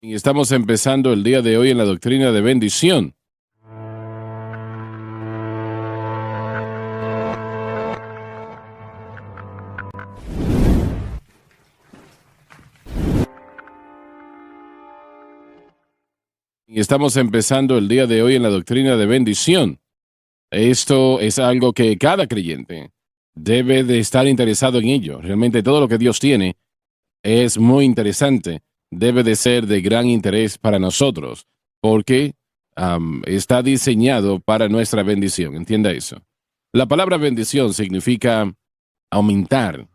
Y estamos empezando el día de hoy en la doctrina de bendición. Y estamos empezando el día de hoy en la doctrina de bendición. Esto es algo que cada creyente debe de estar interesado en ello. Realmente todo lo que Dios tiene es muy interesante. Debe de ser de gran interés para nosotros, porque está diseñado para nuestra bendición. Entienda eso. La palabra bendición significa aumentar,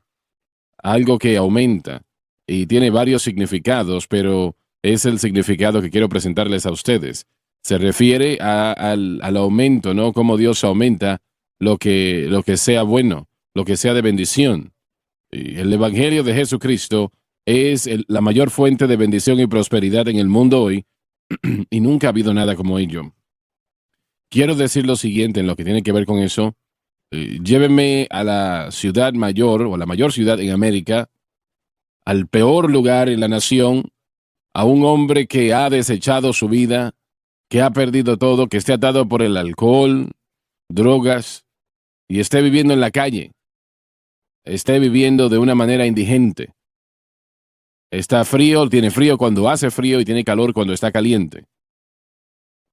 algo que aumenta, y tiene varios significados, pero es el significado que quiero presentarles a ustedes. Se refiere al aumento, ¿no? Cómo Dios aumenta lo que sea bueno, lo que sea de bendición. Y el Evangelio de Jesucristo es la mayor fuente de bendición y prosperidad en el mundo hoy, y nunca ha habido nada como ello. Quiero decir lo siguiente en lo que tiene que ver con eso. Llévenme a la ciudad mayor, o a la mayor ciudad en América, al peor lugar en la nación, a un hombre que ha desechado su vida, que ha perdido todo, que esté atado por el alcohol, drogas, y esté viviendo en la calle, esté viviendo de una manera indigente. Está frío, tiene frío cuando hace frío y tiene calor cuando está caliente.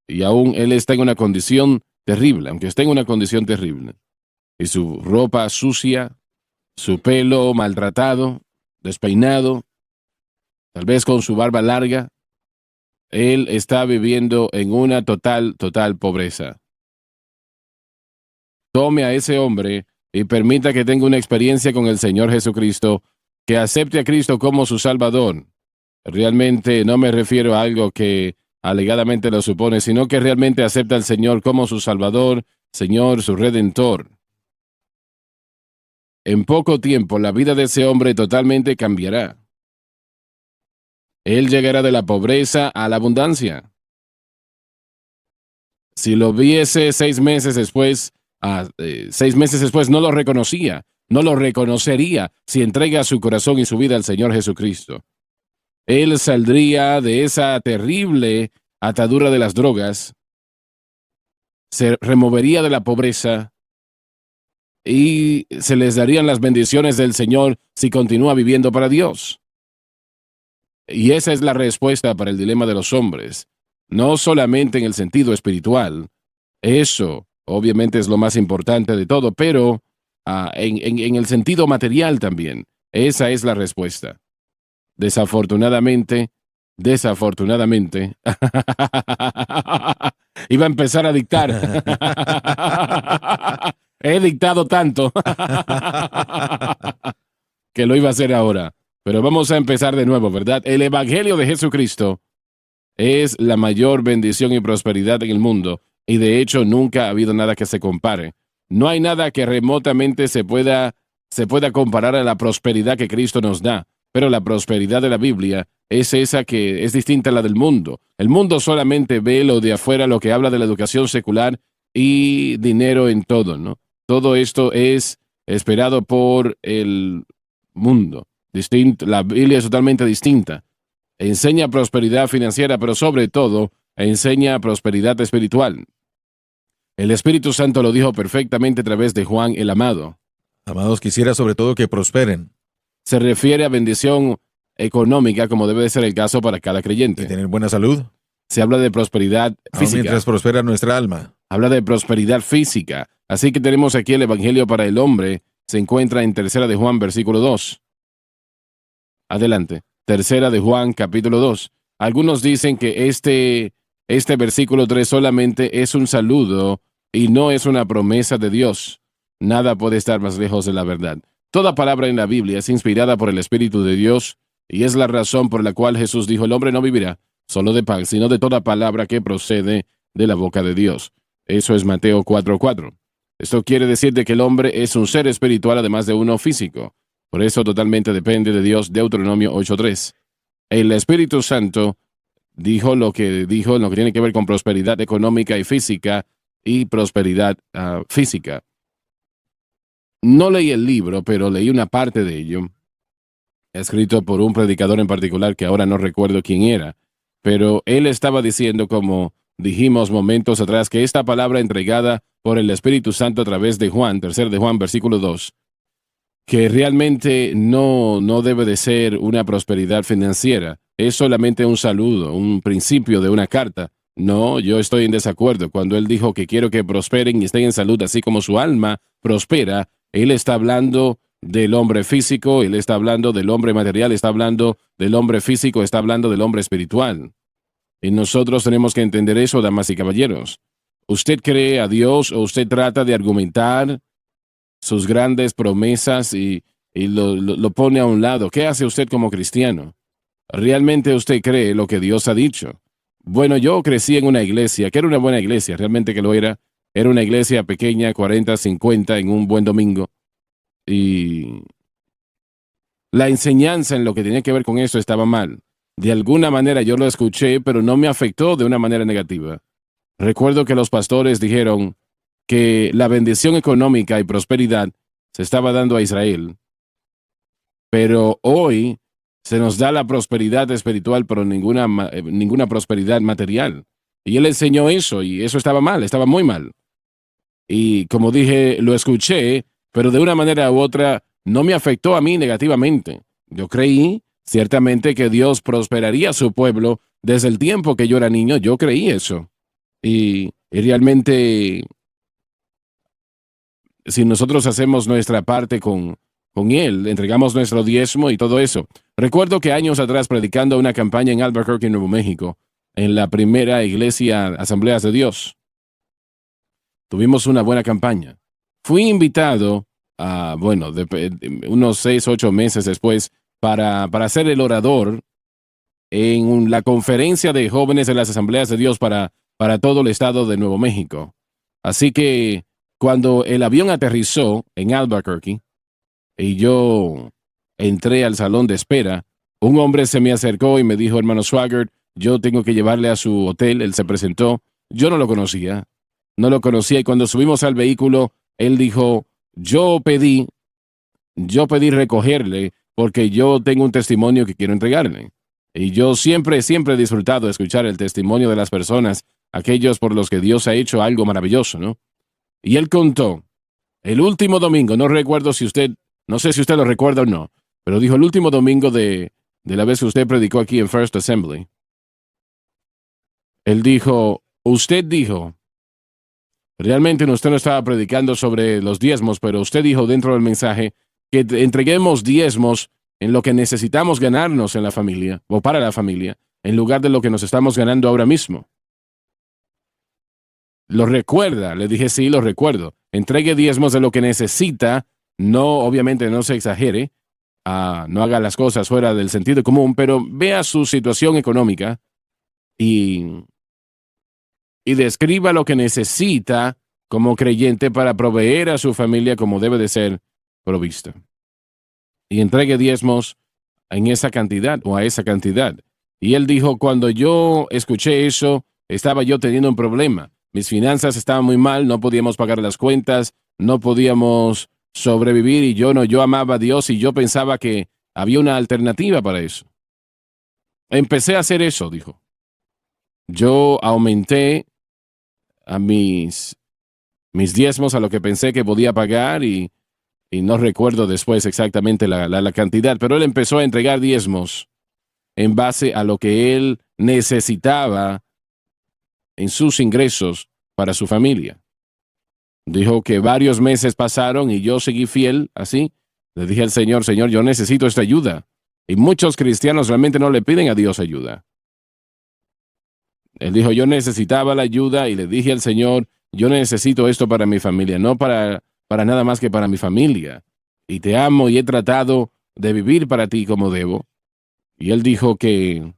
Y aún él está en una condición terrible, aunque esté en una condición terrible. Y su ropa sucia, su pelo maltratado, despeinado, tal vez con su barba larga, él está viviendo en una total pobreza. Tome a ese hombre y permita que tenga una experiencia con el Señor Jesucristo, que acepte a Cristo como su Salvador. Realmente no me refiero a algo que alegadamente lo supone, sino que realmente acepta al Señor como su Salvador, Señor, su Redentor. En poco tiempo la vida de ese hombre totalmente cambiará. Él llegará de la pobreza a la abundancia. Si lo viese 6 meses después, 6 meses después no lo reconocía, no lo reconocería si entrega su corazón y su vida al Señor Jesucristo. Él saldría de esa terrible atadura de las drogas, se removería de la pobreza y se les darían las bendiciones del Señor si continúa viviendo para Dios. Y esa es la respuesta para el dilema de los hombres. No solamente en el sentido espiritual, eso obviamente es lo más importante de todo, pero en el sentido material también. Esa es la respuesta. Desafortunadamente, iba a empezar a dictar. He dictado tanto que lo iba a hacer ahora. Pero vamos a empezar de nuevo, ¿verdad? El Evangelio de Jesucristo es la mayor bendición y prosperidad en el mundo, y de hecho nunca ha habido nada que se compare. No hay nada que remotamente se pueda comparar a la prosperidad que Cristo nos da, pero la prosperidad de la Biblia es esa que es distinta a la del mundo. El mundo solamente ve lo de afuera, lo que habla de la educación secular y dinero en todo, ¿no? Todo esto es esperado por el mundo. La Biblia es totalmente distinta. Enseña prosperidad financiera, pero sobre todo enseña prosperidad espiritual. El Espíritu Santo lo dijo perfectamente a través de Juan el Amado. Amados, quisiera sobre todo que prosperen Se refiere a bendición económica, como debe de ser el caso para cada y creyente. tener buena salud, Se habla de prosperidad aun física. mientras prospera nuestra alma. Habla de prosperidad física. Así que tenemos aquí el Evangelio para el hombre. Se encuentra en 3 de Juan, versículo 2. Adelante. 3 de Juan, capítulo 2. Algunos dicen que este versículo 3 solamente es un saludo y no es una promesa de Dios. Nada puede estar más lejos de la verdad. Toda palabra en la Biblia es inspirada por el Espíritu de Dios, y es la razón por la cual Jesús dijo: el hombre no vivirá solo de pan, sino de toda palabra que procede de la boca de Dios. Eso es Mateo 4:4. Esto quiere decir de que el hombre es un ser espiritual además de uno físico. Por eso totalmente depende de Dios. Deuteronomio 8:3. El Espíritu Santo dijo lo que dijo en lo que tiene que ver con prosperidad económica y física, y prosperidad física. No leí el libro, pero leí una parte de ello, escrito por un predicador en particular que ahora no recuerdo quién era, pero él estaba diciendo, como dijimos momentos atrás, que esta palabra entregada por el Espíritu Santo a través de Juan, 3 de Juan, versículo 2, que realmente no debe de ser una prosperidad financiera. Es solamente un saludo, un principio de una carta. No, yo estoy en desacuerdo. Cuando él dijo que quiero que prosperen y estén en salud, así como su alma prospera, él está hablando del hombre físico, él está hablando del hombre material, está hablando del hombre físico, está hablando del hombre espiritual. Y nosotros tenemos que entender eso, damas y caballeros. ¿Usted cree a Dios o usted trata de argumentar sus grandes promesas y lo pone a un lado? ¿Qué hace usted como cristiano? ¿Realmente usted cree lo que Dios ha dicho? Bueno, yo crecí en una iglesia, que era una buena iglesia, realmente que lo era. Era una iglesia pequeña, 40, 50, en un buen domingo. Y la enseñanza en lo que tenía que ver con eso estaba mal. De alguna manera yo lo escuché, pero no me afectó de una manera negativa. Recuerdo que los pastores dijeron que la bendición económica y prosperidad se estaba dando a Israel, pero hoy se nos da la prosperidad espiritual, pero ninguna prosperidad material. Y él enseñó eso, y eso estaba mal, estaba muy mal. Y como dije, lo escuché, pero de una manera u otra no me afectó a mí negativamente. Yo creí ciertamente que Dios prosperaría a su pueblo desde el tiempo que yo era niño, yo creí eso. Y realmente, si nosotros hacemos nuestra parte con Él, entregamos nuestro diezmo y todo eso. Recuerdo que años atrás, predicando una campaña en Albuquerque, Nuevo México, en la primera iglesia Asambleas de Dios, tuvimos una buena campaña. Fui invitado a, bueno, unos 6, 8 meses después, para ser el orador en la conferencia de jóvenes de las Asambleas de Dios para todo el estado de Nuevo México. Así que cuando el avión aterrizó en Albuquerque y yo entré al salón de espera, un hombre se me acercó y me dijo: hermano Swaggart, yo tengo que llevarle a su hotel. Él se presentó. Yo no lo conocía. No lo conocía, y cuando subimos al vehículo, él dijo: yo pedí recogerle porque yo tengo un testimonio que quiero entregarle. Y yo siempre he disfrutado de escuchar el testimonio de las personas, aquellos por los que Dios ha hecho algo maravilloso, ¿no? Y él contó, el último domingo, no sé si usted lo recuerda o no, pero dijo el último domingo de la vez que usted predicó aquí en First Assembly. Él dijo, usted dijo, realmente usted no estaba predicando sobre los diezmos, pero usted dijo dentro del mensaje que entreguemos diezmos en lo que necesitamos ganarnos en la familia o para la familia, en lugar de lo que nos estamos ganando ahora mismo. ¿Lo recuerda? Le dije, sí, lo recuerdo. Entregue diezmos de lo que necesita, no, obviamente no se exagere, no haga las cosas fuera del sentido común, pero vea su situación económica y describa lo que necesita como creyente para proveer a su familia como debe de ser provista. Y entregue diezmos en esa cantidad o a esa cantidad. Y él dijo, cuando yo escuché eso, estaba yo teniendo un problema. Mis finanzas estaban muy mal, no podíamos pagar las cuentas, no podíamos sobrevivir, y yo amaba a Dios y yo pensaba que había una alternativa para eso. Empecé a hacer eso, dijo. Yo aumenté a mis diezmos a lo que pensé que podía pagar, y no recuerdo después exactamente la cantidad, pero él empezó a entregar diezmos en base a lo que él necesitaba en sus ingresos para su familia. Dijo que varios meses pasaron y yo seguí fiel así. Le dije al Señor, Señor, yo necesito esta ayuda. Y muchos cristianos realmente no le piden a Dios ayuda. Él dijo, yo necesitaba la ayuda, y le dije al Señor, yo necesito esto para mi familia, no para nada más que para mi familia. Y te amo y he tratado de vivir para ti como debo. Y él dijo que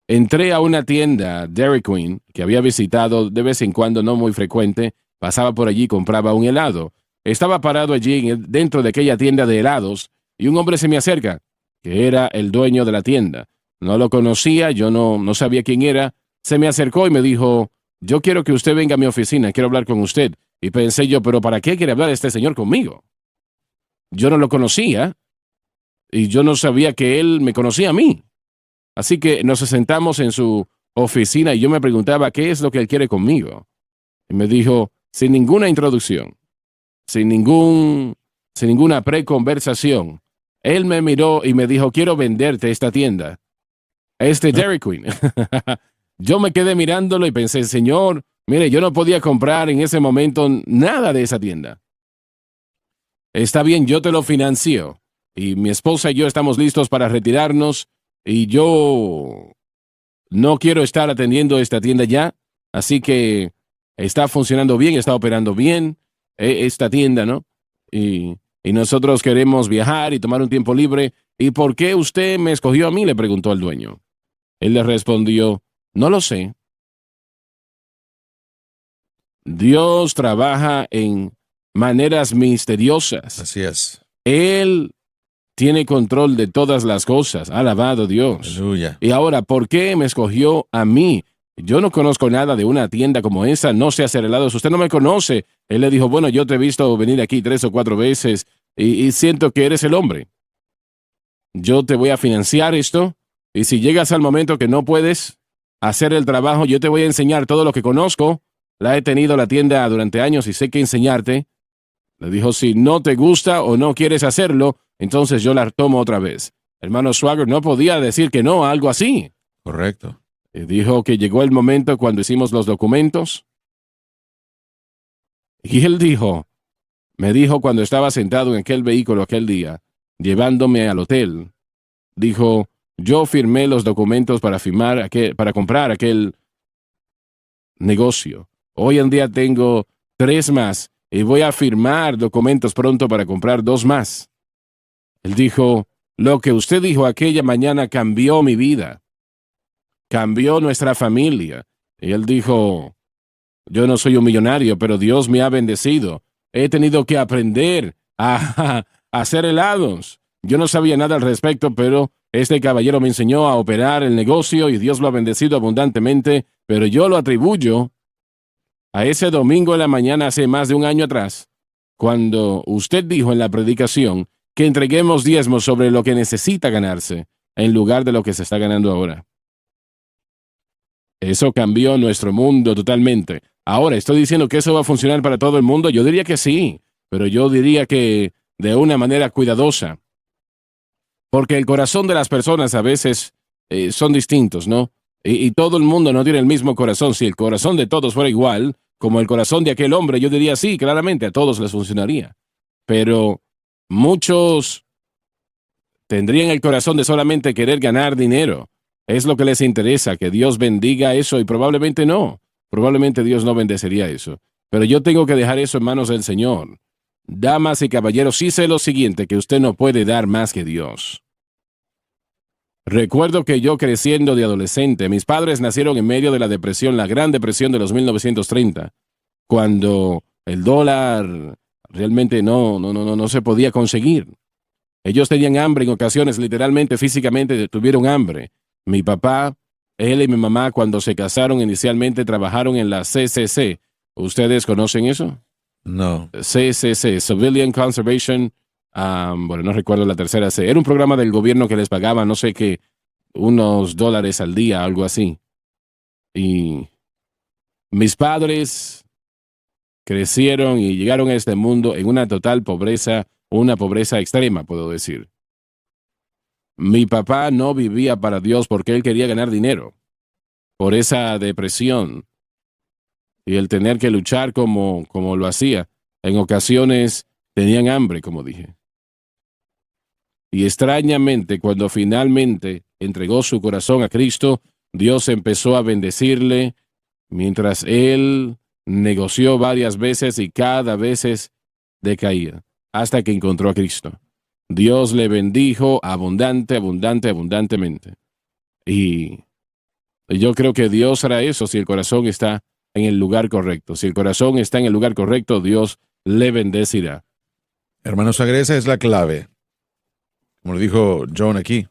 entré a una tienda, Dairy Queen, que había visitado de vez en cuando, no muy frecuente, pasaba por allí y compraba un helado. Estaba parado allí dentro de aquella tienda de helados y un hombre se me acerca, que era el dueño de la tienda. No lo conocía, yo no sabía quién era. Se me acercó y me dijo, yo quiero que usted venga a mi oficina, quiero hablar con usted. Y pensé yo, pero ¿para qué quiere hablar este señor conmigo? Yo no lo conocía y yo no sabía que él me conocía a mí. Así que nos sentamos en su oficina y yo me preguntaba qué es lo que él quiere conmigo. Y me dijo, sin ninguna introducción, sin ninguna preconversación, él me miró y me dijo, quiero venderte esta tienda, Dairy Queen. Yo me quedé mirándolo y pensé, Señor, mire, yo no podía comprar en ese momento nada de esa tienda. Está bien, yo te lo financio. Y mi esposa y yo estamos listos para retirarnos y yo no quiero estar atendiendo esta tienda ya, así que está funcionando bien, está operando bien esta tienda, ¿no? Y nosotros queremos viajar y tomar un tiempo libre. ¿Y por qué usted me escogió a mí?, le preguntó al dueño. Él le respondió, no lo sé. Dios trabaja en maneras misteriosas. Así es. Él tiene control de todas las cosas. Alabado Dios. Aleluya. Y ahora, ¿por qué me escogió a mí? Yo no conozco nada de una tienda como esa, no sé hacer helados, usted no me conoce. Él le dijo, bueno, yo te he visto venir aquí 3 o 4 veces y siento que eres el hombre. Yo te voy a financiar esto y si llegas al momento que no puedes hacer el trabajo, yo te voy a enseñar todo lo que conozco. La he tenido la tienda durante años y sé qué enseñarte. Le dijo, si no te gusta o no quieres hacerlo, entonces yo la tomo otra vez. Hermano Swagger no podía decir que no a algo así. Correcto. Y dijo que llegó el momento cuando hicimos los documentos. Y él me dijo cuando estaba sentado en aquel vehículo aquel día, llevándome al hotel, dijo, yo firmé los documentos para comprar aquel negocio. Hoy en día tengo 3 más y voy a firmar documentos pronto para comprar 2 más. Él dijo, lo que usted dijo aquella mañana cambió mi vida, cambió nuestra familia. Y él dijo, yo no soy un millonario, pero Dios me ha bendecido. He tenido que aprender a hacer helados. Yo no sabía nada al respecto, pero este caballero me enseñó a operar el negocio y Dios lo ha bendecido abundantemente, pero yo lo atribuyo a ese domingo en la mañana hace más de un año atrás, cuando usted dijo en la predicación que entreguemos diezmos sobre lo que necesita ganarse en lugar de lo que se está ganando ahora. Eso cambió nuestro mundo totalmente. Ahora, ¿estoy diciendo que eso va a funcionar para todo el mundo? Yo diría que sí, pero yo diría que de una manera cuidadosa. Porque el corazón de las personas a veces son distintos, ¿no? Y todo el mundo no tiene el mismo corazón. Si el corazón de todos fuera igual, como el corazón de aquel hombre, yo diría sí, claramente, a todos les funcionaría. Pero muchos tendrían el corazón de solamente querer ganar dinero. Es lo que les interesa, que Dios bendiga eso y probablemente no. Probablemente Dios no bendecería eso. Pero yo tengo que dejar eso en manos del Señor. Damas y caballeros, sí sé lo siguiente, que usted no puede dar más que Dios. Recuerdo que yo creciendo de adolescente, mis padres nacieron en medio de la depresión, la Gran Depresión de los 1930, cuando el dólar realmente no se podía conseguir. Ellos tenían hambre en ocasiones, literalmente, físicamente, tuvieron hambre. Mi papá, él y mi mamá, cuando se casaron inicialmente, trabajaron en la CCC. ¿Ustedes conocen eso? No. CCC, Civilian Conservation, bueno, no recuerdo la tercera C. Era un programa del gobierno que les pagaba, no sé qué, unos $1 al día, algo así. Y mis padres crecieron y llegaron a este mundo en una total pobreza, una pobreza extrema, puedo decir. Mi papá no vivía para Dios porque él quería ganar dinero. Por esa depresión y el tener que luchar como lo hacía. En ocasiones tenían hambre, como dije. Y extrañamente, cuando finalmente entregó su corazón a Cristo, Dios empezó a bendecirle mientras él negoció varias veces y cada vez decaía, hasta que encontró a Cristo. Dios le bendijo abundantemente. Y yo creo que Dios hará eso si el corazón está en el lugar correcto. Si el corazón está en el lugar correcto, Dios le bendecirá. Hermano Sagre, esa es la clave. Como lo dijo John aquí.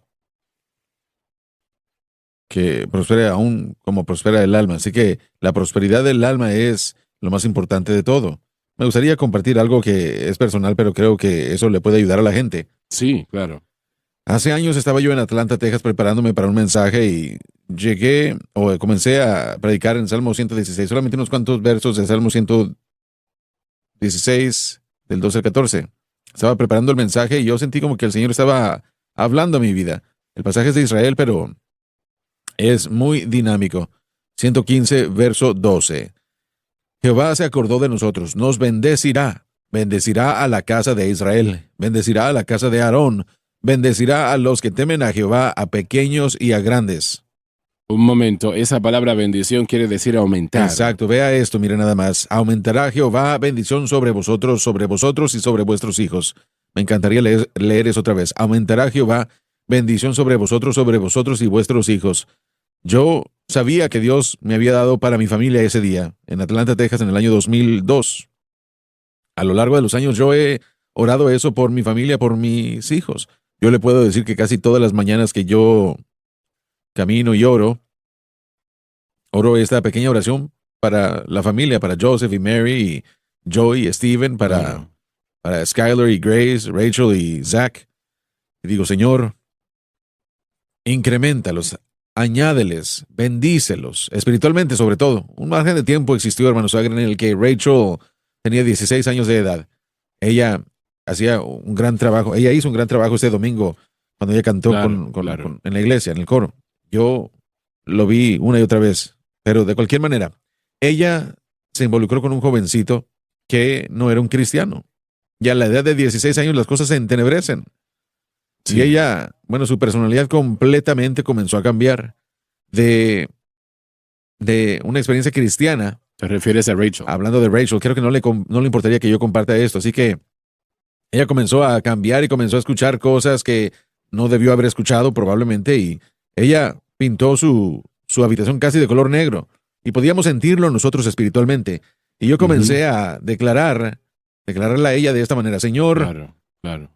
Que prospere aún como prospera el alma. Así que la prosperidad del alma es lo más importante de todo. Me gustaría compartir algo que es personal, pero creo que eso le puede ayudar a la gente. Sí, claro. Hace años estaba yo en Atlanta, Texas, preparándome para un mensaje y comencé a predicar en Salmo 116, solamente unos cuantos versos de Salmo 116, del 12 al 14. Estaba preparando el mensaje y yo sentí como que el Señor estaba hablando a mi vida. El pasaje es de Israel, pero es muy dinámico. 115, verso 12. Jehová se acordó de nosotros, nos bendecirá, bendecirá a la casa de Israel, bendecirá a la casa de Aarón, bendecirá a los que temen a Jehová, a pequeños y a grandes. Un momento, esa palabra bendición quiere decir aumentar. Exacto, vea esto, mire nada más. Aumentará Jehová bendición sobre vosotros y sobre vuestros hijos. Me encantaría leer eso otra vez. Aumentará Jehová bendición sobre vosotros y vuestros hijos. Yo sabía que Dios me había dado para mi familia ese día, en Atlanta, Texas, en el año 2002. A lo largo de los años yo he orado eso por mi familia, por mis hijos. Yo le puedo decir que casi todas las mañanas que yo camino y oro esta pequeña oración para la familia, para Joseph y Mary, y Joey y Steven, para Skylar y Grace, Rachel y Zach. Y digo, Señor, increméntalos, añádeles, bendícelos, espiritualmente sobre todo. Un margen de tiempo existió, hermano Sager, en el que Rachel tenía 16 años de edad. Ella hacía un gran trabajo, ella hizo un gran trabajo este domingo cuando ella cantó en la iglesia, en el coro. Yo lo vi una y otra vez, pero de cualquier manera, ella se involucró con un jovencito que no era un cristiano. Y a la edad de 16 años las cosas se entenebrecen. Sí. Y ella, su personalidad completamente comenzó a cambiar de una experiencia cristiana. ¿Te refieres a Rachel? Hablando de Rachel, creo que no le importaría que yo comparta esto. Así que ella comenzó a cambiar y comenzó a escuchar cosas que no debió haber escuchado probablemente. Y ella pintó su habitación casi de color negro. Y podíamos sentirlo nosotros espiritualmente. Y yo comencé a declararle a ella de esta manera: Señor,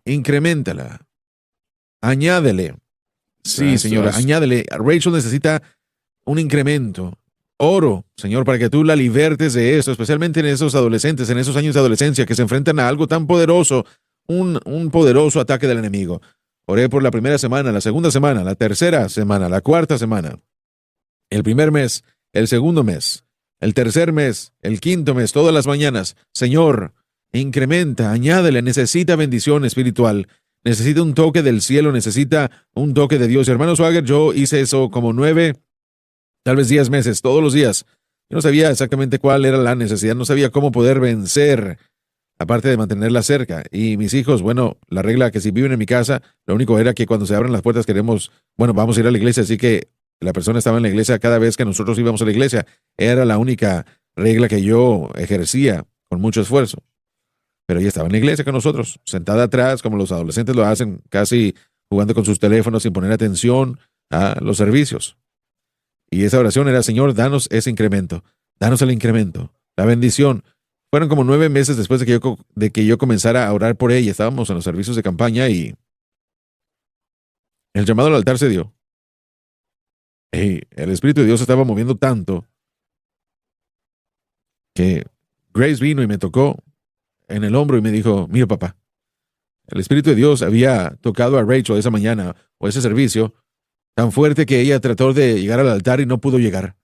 increméntala. Añádele. Sí, señora, añádele. Rachel necesita un incremento. Oro, Señor, para que tú la libertes de esto, especialmente en esos adolescentes, en esos años de adolescencia que se enfrentan a algo tan poderoso, un poderoso ataque del enemigo. Oré por la primera semana, la segunda semana, la tercera semana, la cuarta semana, el primer mes, el segundo mes, el tercer mes, el quinto mes, todas las mañanas. Señor, incrementa, añádele, necesita bendición espiritual. Necesita un toque del cielo, necesita un toque de Dios. Hermano Swagger, yo hice eso como 9, tal vez 10 meses, todos los días. Yo no sabía exactamente cuál era la necesidad, no sabía cómo poder vencer, aparte de mantenerla cerca. Y mis hijos, la regla que si viven en mi casa, lo único era que cuando se abren las puertas vamos a ir a la iglesia, así que la persona estaba en la iglesia cada vez que nosotros íbamos a la iglesia. Era la única regla que yo ejercía con mucho esfuerzo. Pero ella estaba en la iglesia con nosotros, sentada atrás, como los adolescentes lo hacen, casi jugando con sus teléfonos sin poner atención a los servicios. Y esa oración era: Señor, danos ese incremento, danos el incremento, la bendición. Fueron como 9 meses después de que yo comenzara a orar por ella. Estábamos en los servicios de campaña y el llamado al altar se dio. Y el Espíritu de Dios estaba moviendo tanto que Grace vino y me tocó en el hombro y me dijo: mira, papá, el Espíritu de Dios había tocado a Rachel esa mañana o ese servicio tan fuerte que ella trató de llegar al altar y no pudo llegar.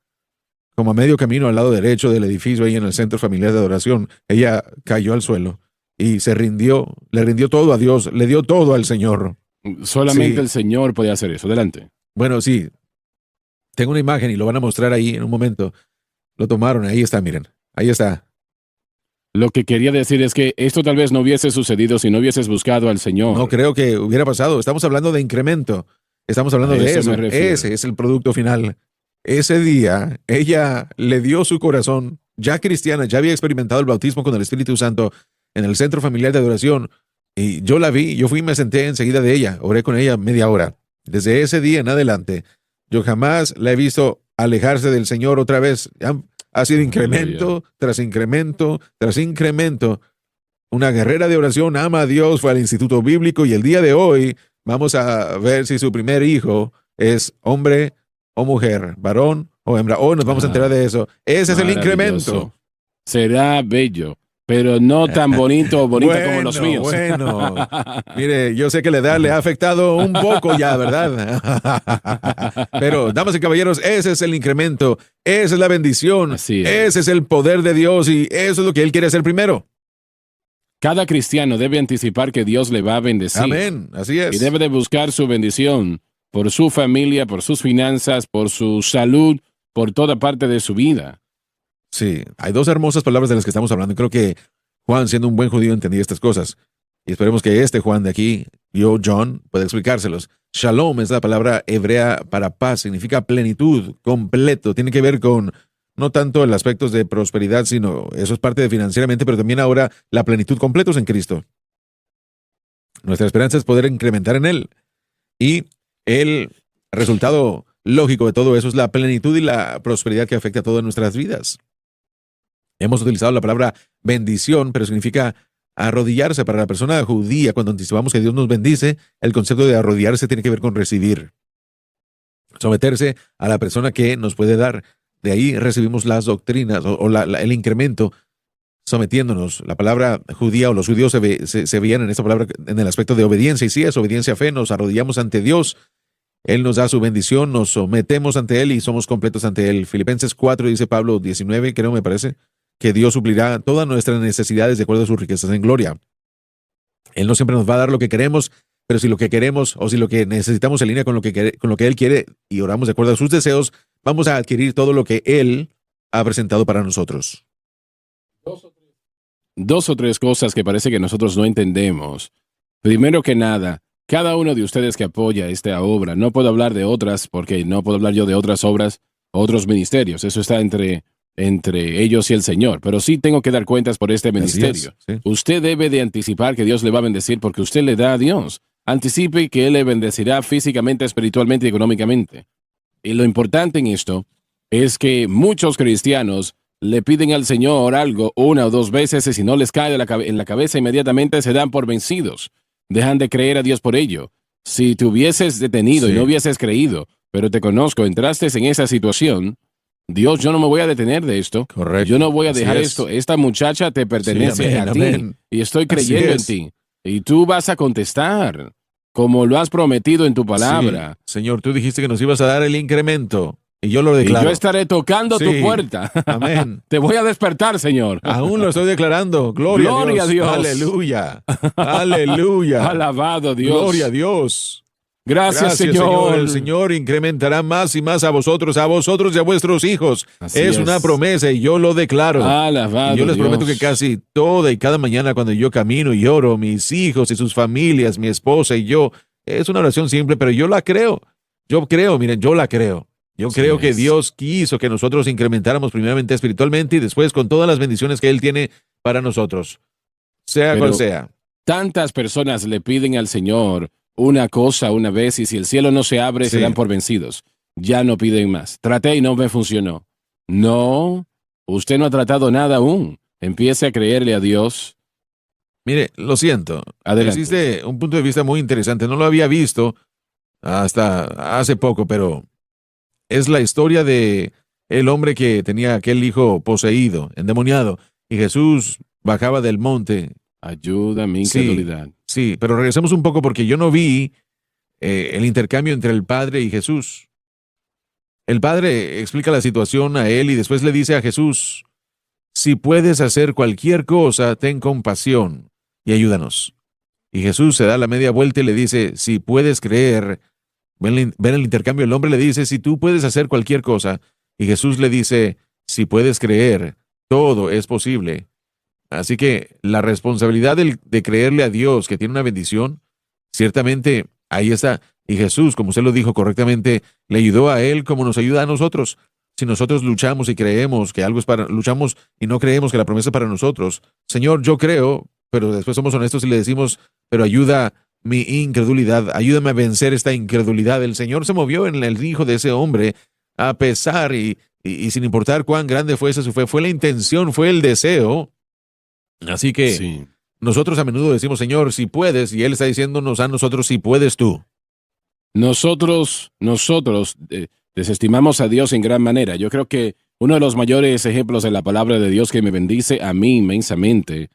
Como a medio camino al lado derecho del edificio, ahí en el Centro Familiar de Adoración, ella cayó al suelo y se rindió, le rindió todo a Dios, le dio todo al Señor. Solamente el Señor podía hacer eso. Adelante. Sí. Tengo una imagen y lo van a mostrar ahí en un momento. Lo tomaron, ahí está, miren, ahí está. Lo que quería decir es que esto tal vez no hubiese sucedido si no hubieses buscado al Señor. No creo que hubiera pasado. Estamos hablando de incremento. Estamos hablando de eso. Ese es el producto final. Ese día, ella le dio su corazón, ya cristiana, ya había experimentado el bautismo con el Espíritu Santo en el Centro Familiar de Adoración. Y yo la vi, yo fui y me senté enseguida de ella. Oré con ella media hora. Desde ese día en adelante, yo jamás la he visto alejarse del Señor otra vez. Ha sido incremento tras incremento tras incremento. Una guerrera de oración, ama a Dios, fue al instituto bíblico y el día de hoy vamos a ver si su primer hijo es hombre o mujer, varón o hembra. Hoy nos vamos a enterar de eso. Ese es el incremento. Será bello pero no tan bonito o bonita como los míos. Bueno, mire, yo sé que la edad le ha afectado un poco ya, ¿verdad? Pero, damas y caballeros, ese es el incremento, esa es la bendición, Así es. ese es el poder de Dios y eso es lo que Él quiere hacer primero. Cada cristiano debe anticipar que Dios le va a bendecir. Amén, así es. Y debe de buscar su bendición por su familia, por sus finanzas, por su salud, por toda parte de su vida. Sí, hay dos hermosas palabras de las que estamos hablando y creo que Juan, siendo un buen judío, entendía estas cosas. Y esperemos que este Juan de aquí, yo, John, pueda explicárselos. Shalom es la palabra hebrea para paz, significa plenitud, completo, tiene que ver con no tanto el aspecto de prosperidad, sino eso es parte de financieramente, pero también ahora la plenitud completa es en Cristo. Nuestra esperanza es poder incrementar en Él. Y el resultado lógico de todo eso es la plenitud y la prosperidad que afecta a todas nuestras vidas. Hemos utilizado la palabra bendición, pero significa arrodillarse. Para la persona judía, cuando anticipamos que Dios nos bendice, el concepto de arrodillarse tiene que ver con recibir. Someterse a la persona que nos puede dar. De ahí recibimos las doctrinas o el incremento sometiéndonos. La palabra judía o los judíos se veían en esta palabra en el aspecto de obediencia. Y sí, es obediencia a fe. Nos arrodillamos ante Dios. Él nos da su bendición, nos sometemos ante Él y somos completos ante Él. Filipenses 4, dice Pablo 19, creo me parece, que Dios suplirá todas nuestras necesidades de acuerdo a sus riquezas en gloria. Él no siempre nos va a dar lo que queremos, pero si lo que queremos o si lo que necesitamos se alinea con lo que Él quiere y oramos de acuerdo a sus deseos, vamos a adquirir todo lo que Él ha presentado para nosotros. Dos o tres cosas que parece que nosotros no entendemos. Primero que nada, cada uno de ustedes que apoya esta obra, no puedo hablar de otras porque no puedo hablar yo de otras obras, otros ministerios. Eso está entre ellos y el Señor, pero sí tengo que dar cuentas por este ministerio. Sí. Usted debe de anticipar que Dios le va a bendecir porque usted le da a Dios. Anticipe que Él le bendecirá físicamente, espiritualmente y económicamente. Y lo importante en esto es que muchos cristianos le piden al Señor algo una o dos veces y si no les cae en la cabeza inmediatamente se dan por vencidos. Dejan de creer a Dios por ello. Si te hubieses detenido y no hubieses creído, pero te conozco, entraste en esa situación, Dios, yo no me voy a detener de esto. Correcto. Yo no voy a dejar Así es. esto. Esta muchacha te pertenece Sí, amén, a ti. amén. Y estoy Así creyendo en es. ti. Y tú vas a contestar como lo has prometido en tu palabra. Sí. Señor, tú dijiste que nos ibas a dar el incremento y yo lo Y declaro. yo estaré tocando tu Sí. puerta. Amén. Te voy a despertar, Señor. Aún lo estoy declarando. Gloria Gloria a Dios. a Dios. Aleluya. Aleluya. Alabado Dios. Gloria a Dios. Gracias, Señor. El Señor incrementará más y más a vosotros y a vuestros hijos. Así es una promesa y yo lo declaro. Alabado Y yo les Dios. prometo que casi toda y cada mañana cuando yo camino y oro, mis hijos y sus familias, mi esposa y yo, es una oración simple, pero yo la creo. Yo creo, miren, yo la creo. Yo Así creo que es. Dios quiso que nosotros incrementáramos primeramente espiritualmente y después con todas las bendiciones que Él tiene para nosotros. Sea Pero- cual sea. Tantas personas le piden al Señor una cosa una vez y si el cielo no se abre, Sí. se dan por vencidos. Ya no piden más. Traté y no me funcionó. No, usted no ha tratado nada aún. Empiece a creerle a Dios. Mire, lo siento. Adelante. Existe un punto de vista muy interesante. No lo había visto hasta hace poco, pero es la historia de el hombre que tenía aquel hijo poseído, endemoniado, y Jesús bajaba del monte. Ayuda a mi Sí. incredulidad. Sí, pero regresemos un poco porque yo no vi el intercambio entre el Padre y Jesús. El Padre explica la situación a él y después le dice a Jesús, si puedes hacer cualquier cosa, ten compasión y ayúdanos. Y Jesús se da la media vuelta y le dice, si puedes creer, ven el intercambio, el hombre le dice, si tú puedes hacer cualquier cosa, y Jesús le dice, si puedes creer, todo es posible. Así que la responsabilidad de creerle a Dios que tiene una bendición, ciertamente ahí está. Y Jesús, como usted lo dijo correctamente, le ayudó a él como nos ayuda a nosotros. Si nosotros luchamos y creemos que algo es luchamos y no creemos que la promesa es para nosotros, Señor, yo creo, pero después somos honestos y le decimos, pero ayuda mi incredulidad, ayúdame a vencer esta incredulidad. El Señor se movió en el hijo de ese hombre a pesar y sin importar cuán grande fue su fe, fue la intención, fue el deseo. Así que Sí. nosotros a menudo decimos, Señor, si puedes, y Él está diciéndonos a nosotros, si puedes tú. Nosotros desestimamos a Dios en gran manera. Yo creo que uno de los mayores ejemplos de la palabra de Dios que me bendice a mí inmensamente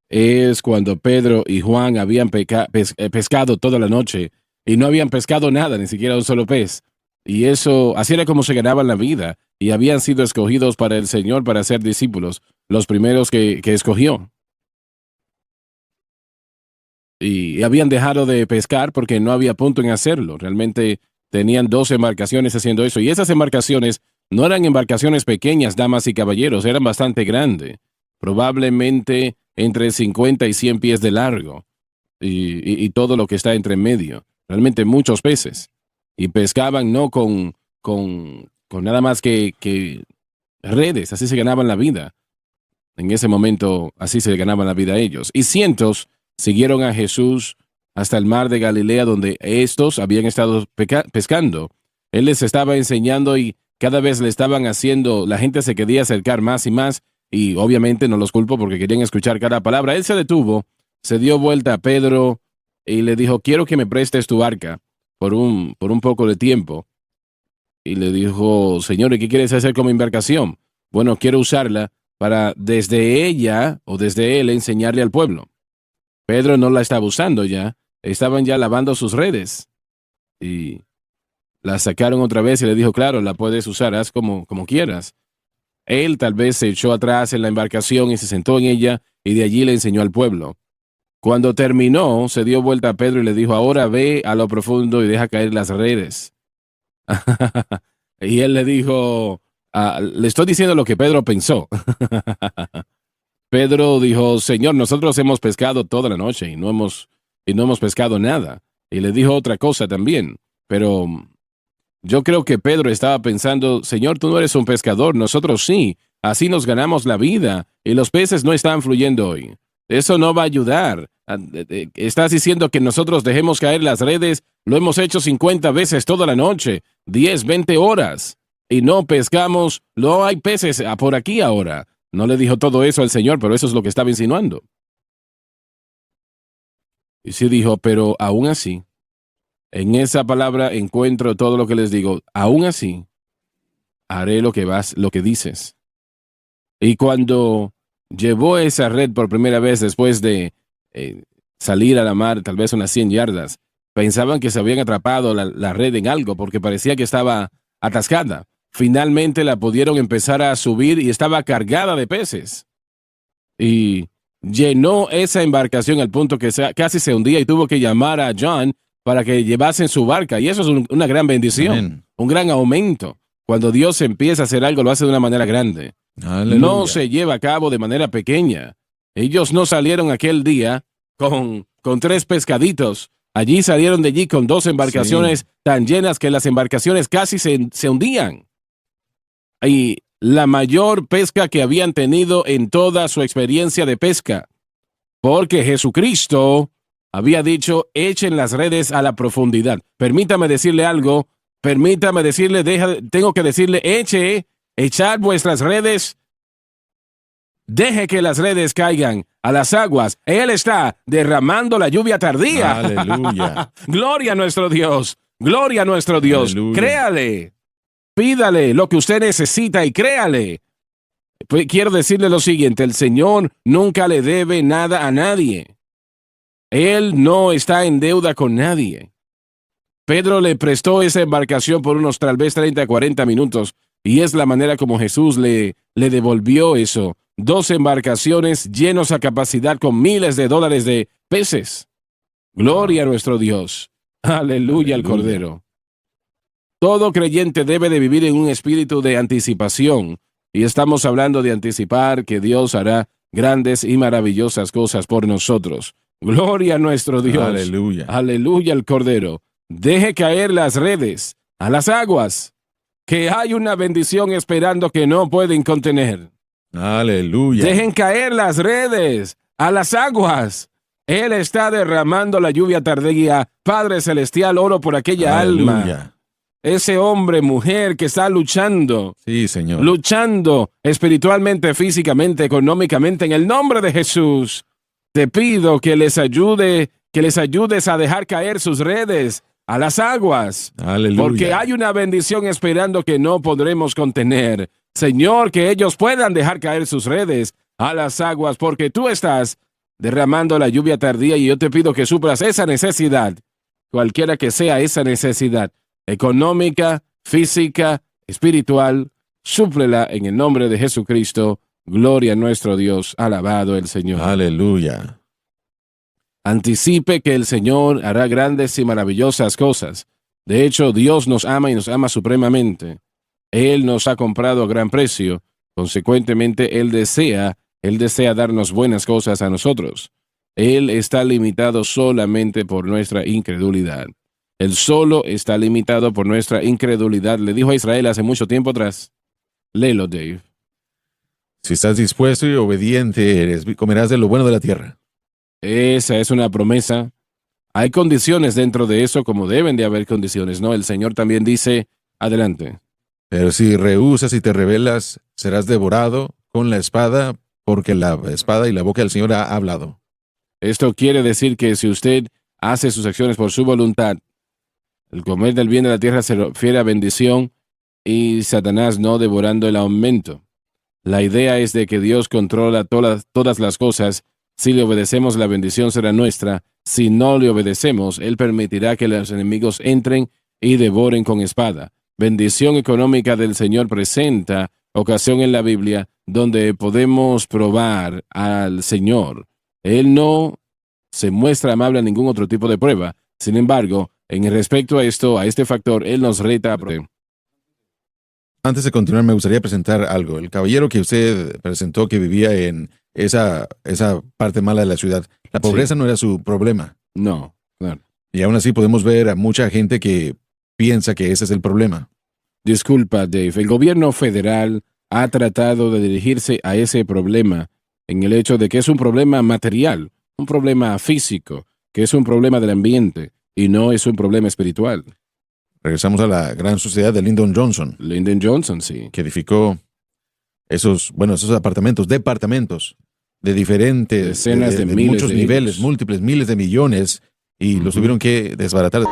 es cuando Pedro y Juan habían pescado toda la noche y no habían pescado nada, ni siquiera un solo pez. Y eso, así era como se ganaban la vida y habían sido escogidos para el Señor para ser discípulos, los primeros que escogió. Y habían dejado de pescar porque no había punto en hacerlo. Realmente tenían 2 embarcaciones haciendo eso. Y esas embarcaciones no eran embarcaciones pequeñas, damas y caballeros, eran bastante grandes. Probablemente entre 50 y 100 pies de largo. Y todo lo que está entre medio. Realmente muchos peces. Y pescaban no con nada más que redes. Así se ganaban la vida. En ese momento, así se ganaban la vida ellos. Y cientos siguieron a Jesús hasta el mar de Galilea, donde estos habían estado pescando. Él les estaba enseñando y cada vez le estaban haciendo, la gente se quería acercar más y más, y obviamente no los culpo porque querían escuchar cada palabra. Él se detuvo, se dio vuelta a Pedro y le dijo, quiero que me prestes tu barca por un poco de tiempo. Y le dijo, Señor, ¿y qué quieres hacer con mi embarcación? Bueno, quiero usarla para desde ella o desde él enseñarle al pueblo. Pedro no la estaba usando ya, estaban ya lavando sus redes. Y la sacaron otra vez y le dijo, claro, la puedes usar, haz como quieras. Él tal vez se echó atrás en la embarcación y se sentó en ella y de allí le enseñó al pueblo. Cuando terminó, se dio vuelta a Pedro y le dijo, ahora ve a lo profundo y deja caer las redes. Y él le dijo, le estoy diciendo lo que Pedro pensó. Pedro dijo, Señor, nosotros hemos pescado toda la noche y no hemos pescado nada. Y le dijo otra cosa también, pero yo creo que Pedro estaba pensando, Señor, tú no eres un pescador, nosotros sí, así nos ganamos la vida y los peces no están fluyendo hoy. Eso no va a ayudar. Estás diciendo que nosotros dejemos caer las redes, lo hemos hecho 50 veces toda la noche, 10, 20 horas, y no pescamos, no hay peces por aquí ahora. No le dijo todo eso al Señor, pero eso es lo que estaba insinuando. Y sí dijo, pero aún así, en esa palabra encuentro todo lo que les digo, aún así, haré lo que dices. Y cuando llevó esa red por primera vez después de salir a la mar, tal vez unas 100 yardas, pensaban que se habían atrapado la red en algo porque parecía que estaba atascada. Finalmente la pudieron empezar a subir y estaba cargada de peces. Y llenó esa embarcación al punto que casi se hundía y tuvo que llamar a John para que llevasen su barca. Y eso es una gran bendición, Amén. Un gran aumento. Cuando Dios empieza a hacer algo, lo hace de una manera grande. Aleluya. No se lleva a cabo de manera pequeña. Ellos no salieron aquel día con 3 pescaditos. Allí salieron de allí con 2 embarcaciones tan llenas que las embarcaciones casi se hundían. Y la mayor pesca que habían tenido en toda su experiencia de pesca. Porque Jesucristo había dicho, echen las redes a la profundidad. Permítame decirle algo, tengo que decirle, echad vuestras redes, deje que las redes caigan a las aguas. Él está derramando la lluvia tardía. Aleluya. Gloria a nuestro Dios, gloria a nuestro Dios. Aleluya. Créale, pídale lo que usted necesita y créale. Quiero decirle lo siguiente, el Señor nunca le debe nada a nadie. Él no está en deuda con nadie. Pedro le prestó esa embarcación por unos tal vez 30 a 40 minutos y es la manera como Jesús le devolvió eso. 2 embarcaciones llenos a capacidad con miles de dólares de peces. Gloria a nuestro Dios. Aleluya al Cordero. Todo creyente debe de vivir en un espíritu de anticipación. Y estamos hablando de anticipar que Dios hará grandes y maravillosas cosas por nosotros. Gloria a nuestro Dios. Aleluya. Aleluya al Cordero. Deje caer las redes a las aguas, que hay una bendición esperando que no pueden contener. Aleluya. Dejen caer las redes a las aguas. Él está derramando la lluvia tardía. Padre Celestial, oro por aquella Aleluya. alma. Ese hombre, mujer que está luchando. Sí, Señor. Luchando espiritualmente, físicamente, económicamente. En el nombre de Jesús, te pido que les ayudes a dejar caer sus redes a las aguas. Aleluya. Porque hay una bendición esperando que no podremos contener. Señor, que ellos puedan dejar caer sus redes a las aguas, porque tú estás derramando la lluvia tardía y yo te pido que suplas esa necesidad, cualquiera que sea esa necesidad, económica, física, espiritual, súplela en el nombre de Jesucristo. Gloria a nuestro Dios, alabado el Señor. Aleluya. Anticipe que el Señor hará grandes y maravillosas cosas. De hecho, Dios nos ama y nos ama supremamente. Él nos ha comprado a gran precio. Consecuentemente, Él desea darnos buenas cosas a nosotros. Él está limitado solamente por nuestra incredulidad. Él solo está limitado por nuestra incredulidad. Le dijo a Israel hace mucho tiempo atrás. Léelo, Dave. Si estás dispuesto y obediente eres, comerás de lo bueno de la tierra. Esa es una promesa. Hay condiciones dentro de eso, como deben de haber condiciones, ¿no? El Señor también dice, adelante. Pero si rehusas y te rebelas, serás devorado con la espada, porque la espada y la boca del Señor ha hablado. Esto quiere decir que si usted hace sus acciones por su voluntad, el comer del bien de la tierra se refiere a bendición y Satanás no devorando el aumento. La idea es de que Dios controla todas las cosas. Si le obedecemos, la bendición será nuestra. Si no le obedecemos, Él permitirá que los enemigos entren y devoren con espada. Bendición económica del Señor presenta ocasión en la Biblia donde podemos probar al Señor. Él no se muestra amable a ningún otro tipo de prueba. Sin embargo, en respecto a esto, a este factor, Él nos reta a probar. Antes de continuar, me gustaría presentar algo. El caballero que usted presentó que vivía en esa parte mala de la ciudad, la pobreza no era su problema. No, claro. Y aún así podemos ver a mucha gente que piensa que ese es el problema. Disculpa, Dave. El gobierno federal ha tratado de dirigirse a ese problema en el hecho de que es un problema material, un problema físico, que es un problema del ambiente y no es un problema espiritual. Regresamos a la gran sociedad de Lyndon Johnson. Lyndon Johnson, sí. Que edificó esos departamentos de diferentes, decenas de miles muchos de niveles, ellos. Múltiples miles de millones, y los tuvieron que desbaratar.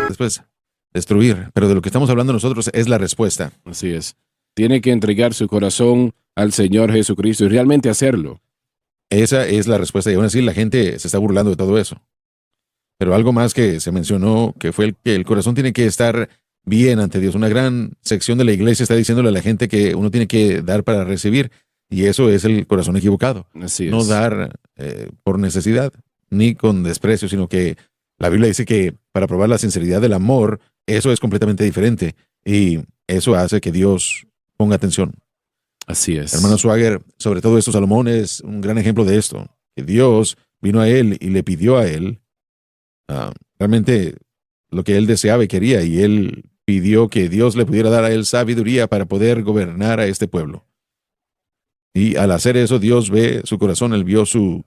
Después, destruir. Pero de lo que estamos hablando nosotros es la respuesta. Así es. Tiene que entregar su corazón al Señor Jesucristo y realmente hacerlo. Esa es la respuesta. Y aún así la gente se está burlando de todo eso. Pero algo más que se mencionó, que fue que el corazón tiene que estar bien ante Dios. Una gran sección de la iglesia está diciéndole a la gente que uno tiene que dar para recibir. Y eso es el corazón equivocado. Así es. No dar por necesidad, ni con desprecio, sino que la Biblia dice que para probar la sinceridad del amor, eso es completamente diferente. Y eso hace que Dios ponga atención. Así es. Hermano Swagger, sobre todo esto, Salomón es un gran ejemplo de esto. Que Dios vino a él y le pidió a él realmente lo que él deseaba y quería. Y él pidió que Dios le pudiera dar a él sabiduría para poder gobernar a este pueblo. Y al hacer eso, Dios ve su corazón, él vio su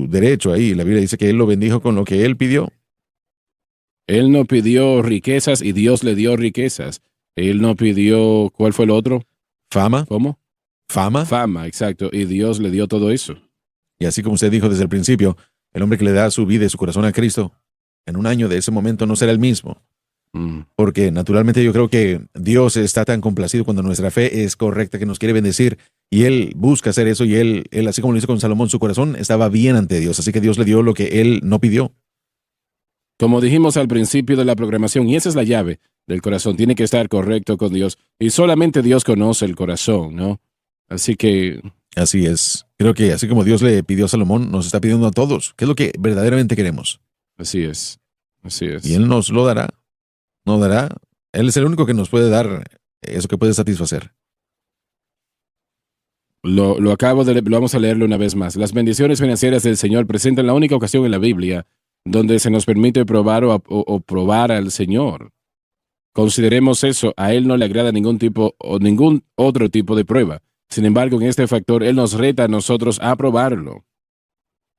derecho ahí. La Biblia dice que él lo bendijo con lo que él pidió. Él no pidió riquezas y Dios le dio riquezas. Él no pidió, ¿cuál fue el otro? Fama. ¿Cómo? Fama. Fama, exacto. Y Dios le dio todo eso. Y así como usted dijo desde el principio, el hombre que le da su vida y su corazón a Cristo, en un año de ese momento no será el mismo. Porque naturalmente yo creo que Dios está tan complacido cuando nuestra fe es correcta, que nos quiere bendecir, y Él busca hacer eso, y él así como lo hizo con Salomón, su corazón estaba bien ante Dios, así que Dios le dio lo que Él no pidió. Como dijimos al principio de la programación, y esa es la llave del corazón, tiene que estar correcto con Dios, y solamente Dios conoce el corazón, ¿no? Así que, Así es. Creo que así como Dios le pidió a Salomón, nos está pidiendo a todos. ¿Qué es lo que verdaderamente queremos? así es, así Y es. Él nos lo dará. Nos dará. Él es el único que nos puede dar eso que puede satisfacer. Lo acabo de lo vamos a leerlo una vez más. Las bendiciones financieras del Señor presentan la única ocasión en la Biblia donde se nos permite probar o probar al Señor. Consideremos eso, a Él no le agrada ningún tipo o ningún otro tipo de prueba. Sin embargo, en este factor, Él nos reta a nosotros a probarlo.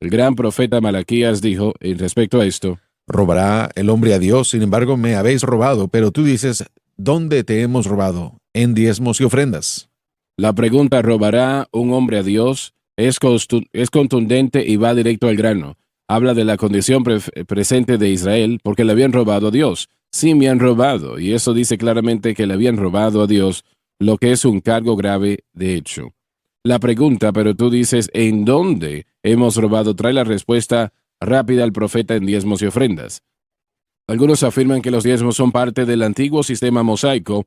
El gran profeta Malaquías dijo, en respecto a esto, ¿Robará el hombre a Dios? Sin embargo, me habéis robado. Pero tú dices, ¿dónde te hemos robado? En diezmos y ofrendas. la pregunta ¿robará un hombre a Dios? Es contundente y va directo al grano. Habla de la condición presente de Israel porque le habían robado a Dios. Sí, me han robado, y eso dice claramente que le habían robado a Dios, lo que es un cargo grave de hecho. La pregunta, pero tú dices, ¿en dónde hemos robado? Trae la respuesta rápida al profeta en diezmos y ofrendas. Algunos afirman que los diezmos son parte del antiguo sistema mosaico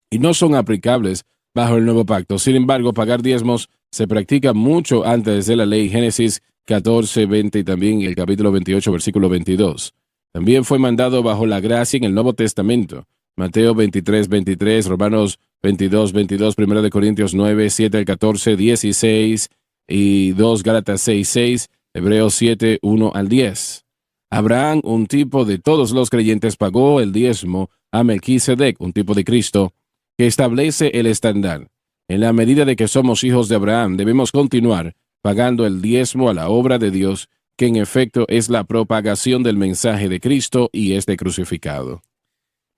y no son aplicables bajo el nuevo pacto. Sin embargo, pagar diezmos se practica mucho antes de la ley. Génesis 14, 20 y también el capítulo 28, versículo 22. También fue mandado bajo la gracia en el Nuevo Testamento. Mateo 23, 23, Romanos 22, 22, 1 de Corintios 9, 7 al 14, 16 y 2 Gálatas 6, 6, Hebreos 7, 1 al 10. Abraham, un tipo de todos los creyentes, pagó el diezmo a Melquisedec, un tipo de Cristo, que establece el estándar. En la medida de que somos hijos de Abraham, debemos continuar pagando el diezmo a la obra de Dios, que en efecto es la propagación del mensaje de Cristo y este crucificado.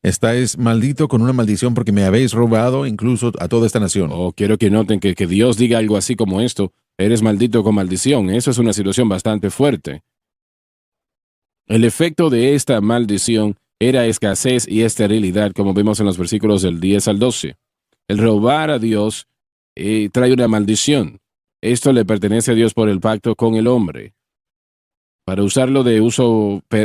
Estáis maldito con una maldición porque me habéis robado incluso a toda esta nación. Oh, quiero que noten que Dios diga algo así como esto, eres maldito con maldición. Eso es una situación bastante fuerte. El efecto de esta maldición era escasez y esterilidad, como vemos en los versículos del 10 al 12. El robar a Dios trae una maldición. Esto le pertenece a Dios por el pacto con el hombre. Para usarlo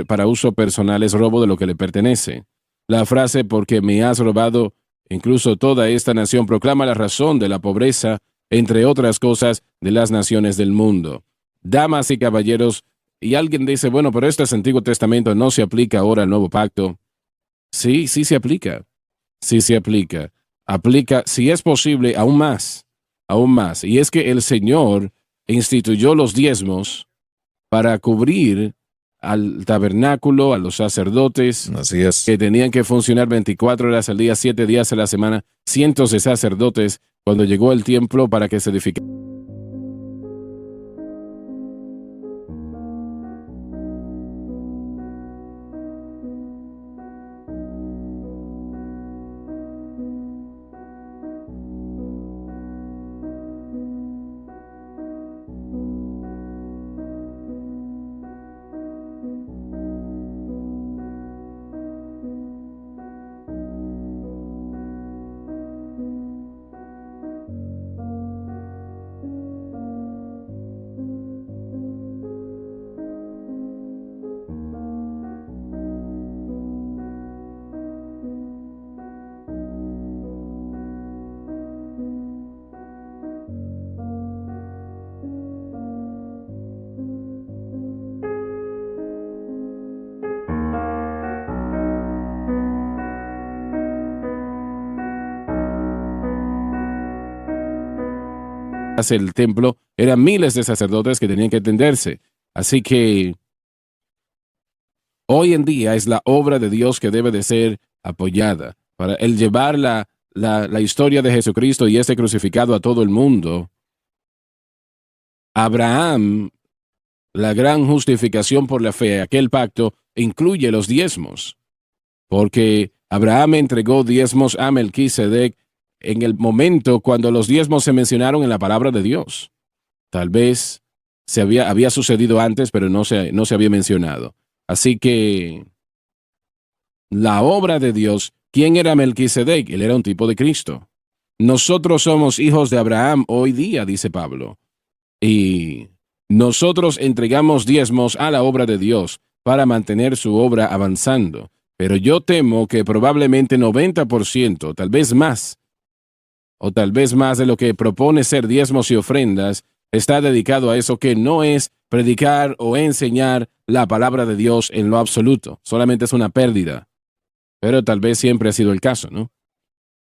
para uso personal es robo de lo que le pertenece. La frase porque me has robado, incluso toda esta nación, proclama la razón de la pobreza, entre otras cosas, de las naciones del mundo. Damas y caballeros, y alguien dice, bueno, pero esto es Antiguo Testamento, no se aplica ahora al Nuevo Pacto. Sí, sí se aplica. Sí se aplica. Aplica, si es posible, aún más. Aún más. Y es que el Señor instituyó los diezmos para cubrir al tabernáculo, a los sacerdotes, Así es. que tenían que funcionar 24 horas al día, 7 días a la semana, cientos de sacerdotes, cuando llegó el tiempo para que se edificara. El templo, eran miles de sacerdotes que tenían que atenderse. Así que hoy en día es la obra de Dios que debe de ser apoyada. Para el llevar la historia de Jesucristo y este crucificado a todo el mundo. Abraham, la gran justificación por la fe, aquel pacto, incluye los diezmos. Porque Abraham entregó diezmos a Melquisedec en el momento cuando los diezmos se mencionaron en la palabra de Dios. Tal vez había sucedido antes, pero no se había mencionado. Así que la obra de Dios, ¿quién era Melquisedec? Él era un tipo de Cristo. Nosotros somos hijos de Abraham hoy día, dice Pablo. Y nosotros entregamos diezmos a la obra de Dios para mantener su obra avanzando. Pero yo temo que probablemente 90%, tal vez más, o tal vez más de lo que propone ser diezmos y ofrendas, está dedicado a eso que no es predicar o enseñar la palabra de Dios en lo absoluto. Solamente es una pérdida. Pero tal vez siempre ha sido el caso, ¿no?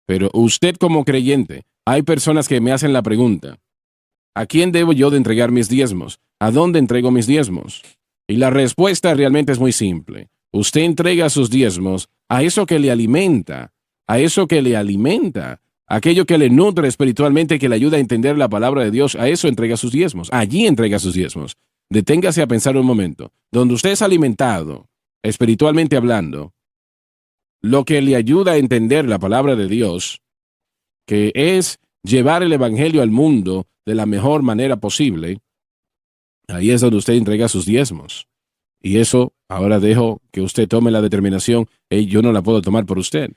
Pero usted como creyente, hay personas que me hacen la pregunta, ¿a quién debo yo de entregar mis diezmos? ¿A dónde entrego mis diezmos? Y la respuesta realmente es muy simple. Usted entrega sus diezmos a eso que le alimenta, aquello que le nutre espiritualmente, que le ayuda a entender la palabra de Dios, a eso entrega sus diezmos. Allí entrega sus diezmos. Deténgase a pensar un momento. Donde usted es alimentado, espiritualmente hablando, lo que le ayuda a entender la palabra de Dios, que es llevar el evangelio al mundo de la mejor manera posible, ahí es donde usted entrega sus diezmos. Y eso, ahora dejo que usted tome la determinación. Yo no la puedo tomar por usted.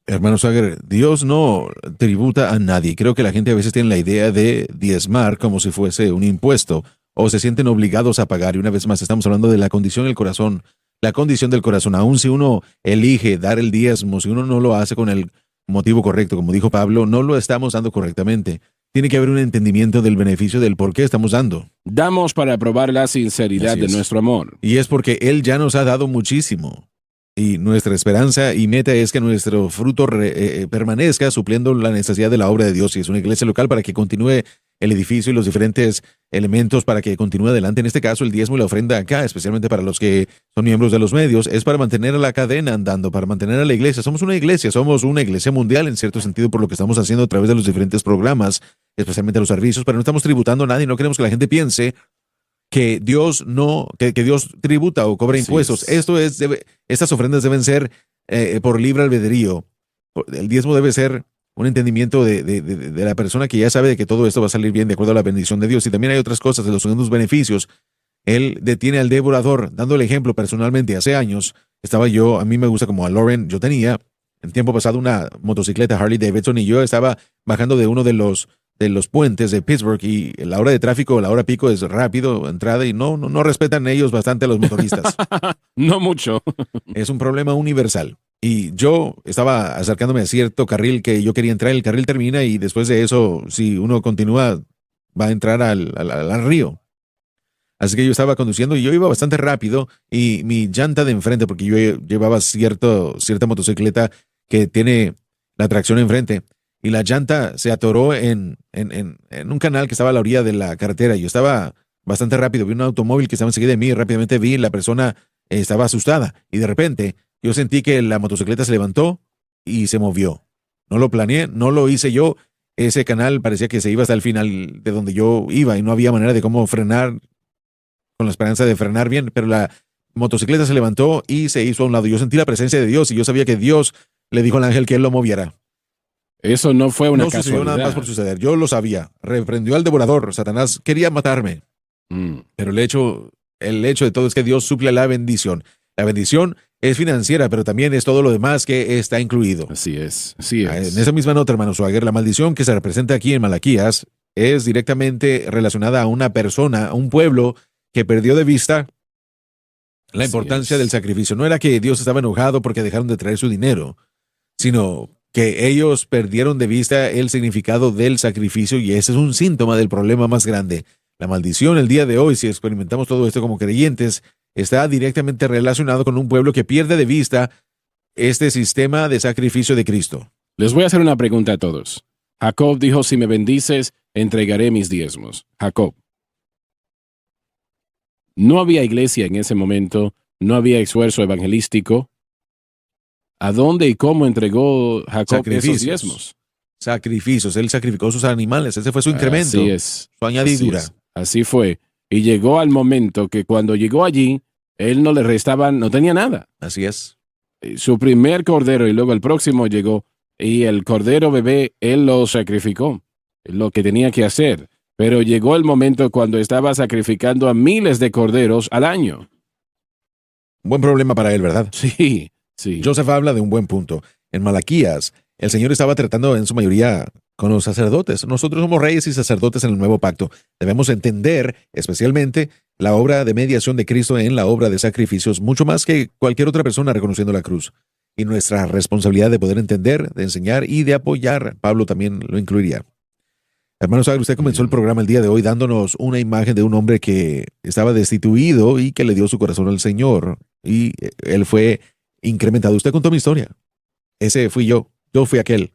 Hermano Sager, Dios no tributa a nadie. Creo que la gente a veces tiene la idea de diezmar como si fuese un impuesto o se sienten obligados a pagar. Y una vez más, estamos hablando de la condición del corazón. La condición del corazón, aun si uno elige dar el diezmo, si uno no lo hace con el motivo correcto, como dijo Pablo, no lo estamos dando correctamente. Tiene que haber un entendimiento del beneficio del por qué estamos dando. Damos para probar la sinceridad de nuestro amor. Y es porque Él ya nos ha dado muchísimo. Y nuestra esperanza y meta es que nuestro fruto permanezca supliendo la necesidad de la obra de Dios. Y es una iglesia local para que continúe el edificio y los diferentes elementos para que continúe adelante. En este caso, el diezmo y la ofrenda acá, especialmente para los que son miembros de los medios, es para mantener a la cadena andando, para mantener a la iglesia. Somos una iglesia mundial en cierto sentido por lo que estamos haciendo a través de los diferentes programas, especialmente los servicios, pero no estamos tributando a nadie. No queremos que la gente piense que Dios que Dios tributa o cobra impuestos. Estas ofrendas deben ser por libre albedrío. El diezmo debe ser un entendimiento de la persona que ya sabe de que todo esto va a salir bien de acuerdo a la bendición de Dios. Y también hay otras cosas de los segundos beneficios. Él detiene al devorador, dando el ejemplo personalmente. Hace años a mí me gusta como a Lauren, yo tenía en tiempo pasado una motocicleta Harley Davidson y yo estaba bajando de uno de los puentes de Pittsburgh y la hora de tráfico, la hora pico es rápido, entrada y no respetan ellos bastante a los motoristas. No mucho. Es un problema universal. Y yo estaba acercándome a cierto carril que yo quería entrar, el carril termina y después de eso, si uno continúa, va a entrar al río. Así que yo estaba conduciendo y yo iba bastante rápido y mi llanta de enfrente, porque yo llevaba cierta motocicleta que tiene la tracción enfrente, y la llanta se atoró en un canal que estaba a la orilla de la carretera. Yo estaba bastante rápido, vi un automóvil que estaba enseguida de mí, rápidamente vi, la persona estaba asustada y de repente yo sentí que la motocicleta se levantó y se movió. No lo planeé, no lo hice yo. Ese canal parecía que se iba hasta el final de donde yo iba y no había manera de cómo frenar con la esperanza de frenar bien, pero la motocicleta se levantó y se hizo a un lado. Yo sentí la presencia de Dios y yo sabía que Dios le dijo al ángel que él lo moviera. Eso no fue una casualidad. No sucedió nada más por suceder. Yo lo sabía. Reprendió al devorador. Satanás quería matarme. Pero el hecho de todo es que Dios suple la bendición. La bendición es financiera, pero también es todo lo demás que está incluido. Así es. En esa misma nota, hermano Swagger, la maldición que se representa aquí en Malaquías es directamente relacionada a una persona, a un pueblo que perdió de vista la importancia del sacrificio. No era que Dios estaba enojado porque dejaron de traer su dinero, sino que ellos perdieron de vista el significado del sacrificio y ese es un síntoma del problema más grande. La maldición el día de hoy, si experimentamos todo esto como creyentes, está directamente relacionado con un pueblo que pierde de vista este sistema de sacrificio de Cristo. Les voy a hacer una pregunta a todos. Jacob dijo, si me bendices, entregaré mis diezmos. Jacob. No había iglesia en ese momento, no había esfuerzo evangelístico. ¿A dónde y cómo entregó Jacob esos diezmos? Sacrificios. Él sacrificó sus animales. Ese fue su incremento. Así es. Su añadidura. Así fue. Y llegó al momento que cuando llegó allí, él no le restaban, no tenía nada. Así es. Su primer cordero y luego el próximo llegó y el cordero bebé, él lo sacrificó. Lo que tenía que hacer. Pero llegó el momento cuando estaba sacrificando a miles de corderos al año. Buen problema para él, ¿verdad? Sí. Joseph habla de un buen punto. En Malaquías, el Señor estaba tratando en su mayoría con los sacerdotes. Nosotros somos reyes y sacerdotes en el nuevo pacto. Debemos entender especialmente la obra de mediación de Cristo en la obra de sacrificios, mucho más que cualquier otra persona reconociendo la cruz. y nuestra responsabilidad de poder entender, de enseñar y de apoyar. Pablo también lo incluiría. Hermano Sagar, usted comenzó el programa el día de hoy dándonos una imagen de un hombre que estaba destituido y que le dio su corazón al Señor. Y él fue incrementado. Usted contó mi historia. Ese fui yo. Yo fui aquel.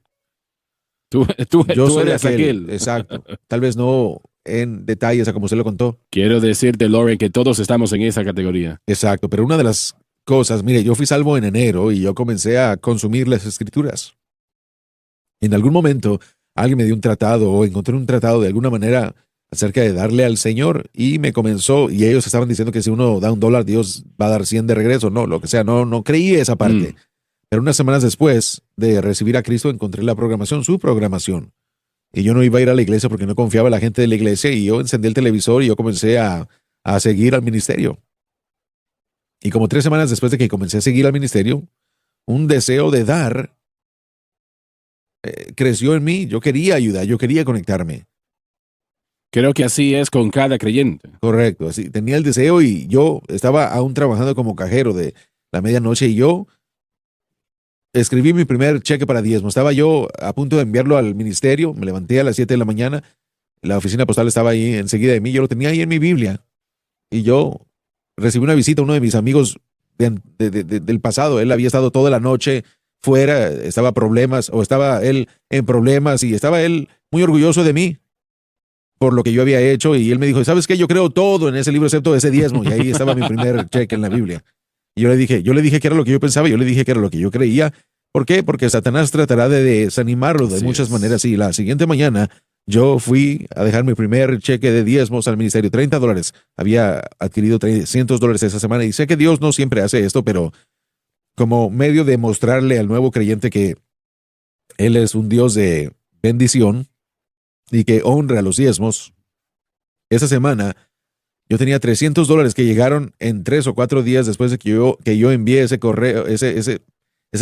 Tú Soy eres aquel. Exacto. Tal vez no en detalles a como usted lo contó. Quiero decirte, Lauren, que todos estamos en esa categoría. Exacto. Pero una de las cosas, mire, yo fui salvo en enero y yo comencé a consumir las escrituras. En algún momento alguien me dio un tratado o encontré un tratado de alguna manera acerca de darle al Señor y me comenzó, y ellos estaban diciendo que si uno da $1, Dios va a dar 100 de regreso. No, lo que sea, no creí esa parte. Pero unas semanas después de recibir a Cristo encontré la programación, su programación. Y yo no iba a ir a la iglesia porque no confiaba en la gente de la iglesia y yo encendí el televisor y yo comencé a seguir al ministerio. Y como 3 semanas después de que comencé a seguir al ministerio, un deseo de dar creció en mí. Yo quería ayudar, yo quería conectarme. Creo que así es con cada creyente. Correcto, así tenía el deseo y yo estaba aún trabajando como cajero de la medianoche y yo escribí mi primer cheque para diezmo. Estaba yo a punto de enviarlo al ministerio, me levanté a las 7 de la mañana, la oficina postal estaba ahí enseguida de mí, yo lo tenía ahí en mi Biblia y yo recibí una visita a uno de mis amigos del pasado. Él había estado toda la noche fuera, estaba él en problemas y estaba él muy orgulloso de mí por lo que yo había hecho y él me dijo, ¿sabes qué? Yo creo todo en ese libro excepto ese diezmo, y ahí estaba mi primer cheque en la Biblia. Y yo le dije que era lo que yo pensaba, yo le dije que era lo que yo creía. ¿Por qué? Porque Satanás tratará de desanimarlo de muchas maneras y la siguiente mañana yo fui a dejar mi primer cheque de diezmos al ministerio, $30. Había adquirido $300 esa semana y sé que Dios no siempre hace esto, pero como medio de mostrarle al nuevo creyente que Él es un Dios de bendición y que honra los diezmos, esa semana yo tenía $300 que llegaron en 3 o 4 días después de que yo envié ese correo, ese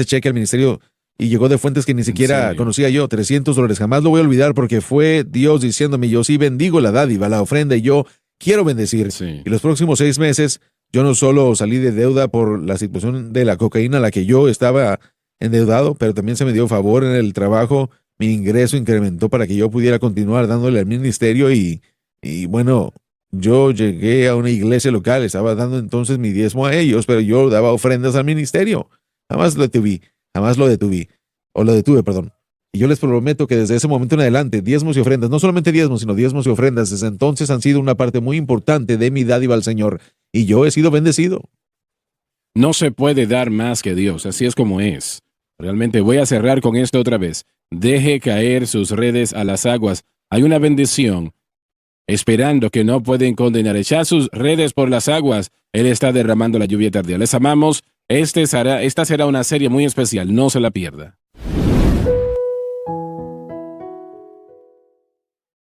cheque al ministerio, y llegó de fuentes que ni siquiera conocía yo. $300. Jamás lo voy a olvidar porque fue Dios diciéndome, yo sí bendigo la dádiva, la ofrenda, y yo quiero bendecir. Sí. Y los próximos 6 meses, yo no solo salí de deuda por la situación de la cocaína a la que yo estaba endeudado, pero también se me dio favor en el trabajo. Mi ingreso incrementó para que yo pudiera continuar dándole al ministerio y bueno, yo llegué a una iglesia local, estaba dando entonces mi diezmo a ellos, pero yo daba ofrendas al ministerio. Jamás lo detuve, perdón. Y yo les prometo que desde ese momento en adelante, diezmos y ofrendas, no solamente diezmos, sino diezmos y ofrendas, desde entonces han sido una parte muy importante de mi dádiva al Señor. Y yo he sido bendecido. No se puede dar más que Dios, así es como es. Realmente voy a cerrar con esto otra vez. Deje caer sus redes a las aguas. Hay una bendición esperando que no pueden condenar. Echar sus redes por las aguas. Él está derramando la lluvia tardía. Les amamos. Esta será una serie muy especial. No se la pierda.